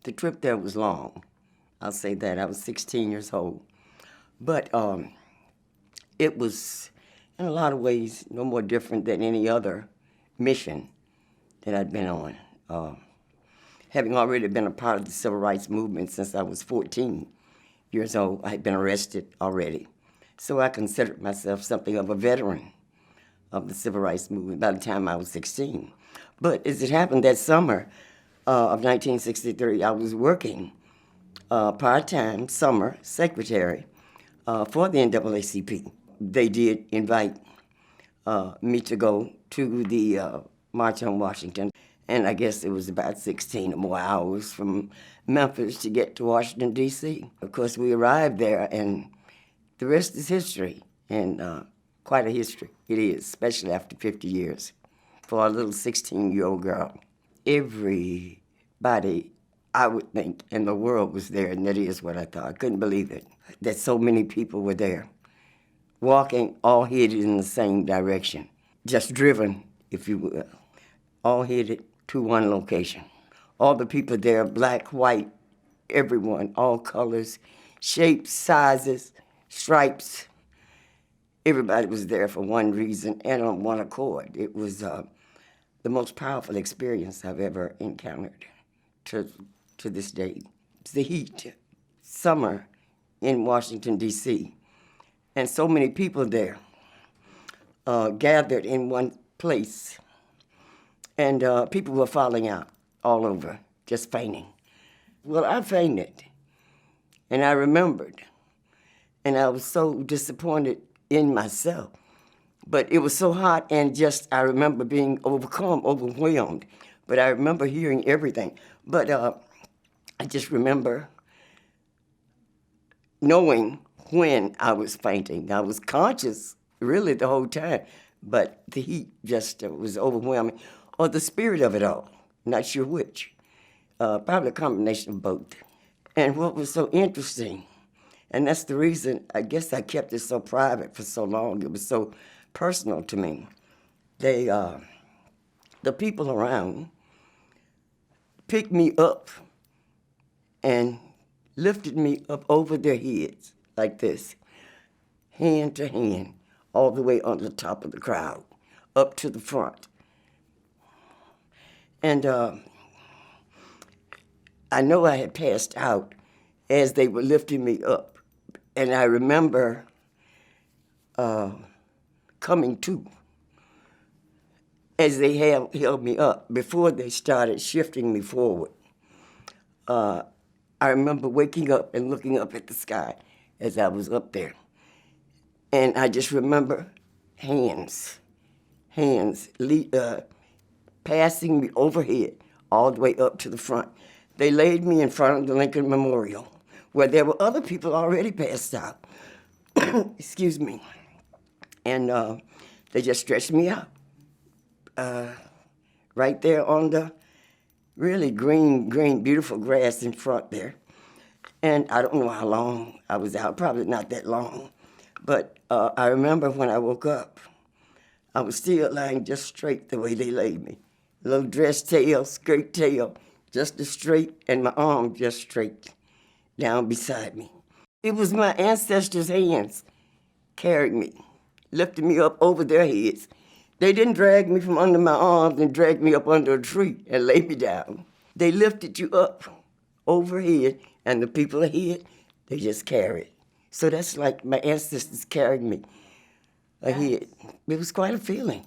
The trip there was long. I'll say that. I was 16 years old. But it was, in a lot of ways, no more different than any other mission that I'd been on. Having already been a part of the civil rights movement since I was 14 years old, I had been arrested already. So I considered myself something of a veteran of the civil rights movement by the time I was 16. But as it happened that summer of 1963, I was working part-time summer secretary for the NAACP. They did invite me to go to the March on Washington, and I guess it was about 16 or more hours from Memphis to get to Washington, D.C. Of course, we arrived there, and the rest is history, and quite a history it is, especially after 50 years. For a little 16-year-old girl, everybody, I would think, in the world was there, and that is what I thought. I couldn't believe it, that so many people were there, walking all headed in the same direction, just driven, if you will, all headed to one location. All the people there, black, white, everyone, all colors, shapes, sizes, stripes. Everybody was there for one reason and on one accord. It was the most powerful experience I've ever encountered to this day. It's the heat, summer in Washington, D.C., and so many people there gathered in one place, and people were falling out all over, just fainting. Well, I fainted, and I remembered, and I was so disappointed in myself. But it was so hot, and just I remember being overwhelmed. But I remember hearing everything. But I just remember knowing when I was fainting. I was conscious really the whole time, but the heat just was overwhelming. Or the spirit of it all, not sure which. Probably a combination of both. And what was so interesting, and that's the reason I guess I kept it so private for so long, it was so personal to me. They, the people around picked me up and lifted me up over their heads like this, hand to hand, all the way on the top of the crowd, up to the front. And I know I had passed out as they were lifting me up. And I remember coming to as they held me up before they started shifting me forward. I remember waking up and looking up at the sky as I was up there. And I just remember hands passing me overhead all the way up to the front. They laid me in front of the Lincoln Memorial, where there were other people already passed out. Excuse me. And they just stretched me out right there on the really green, beautiful grass in front there. And I don't know how long I was out, probably not that long. But I remember when I woke up, I was still lying just straight the way they laid me. Little dress tail, skirt tail, just as straight, and my arm just straight down beside me. It was my ancestors' hands carrying me, lifting me up over their heads. They didn't drag me from under my arms and drag me up under a tree and lay me down. They lifted you up overhead, and the people ahead, they just carried. So that's like my ancestors carried me ahead. It was quite a feeling.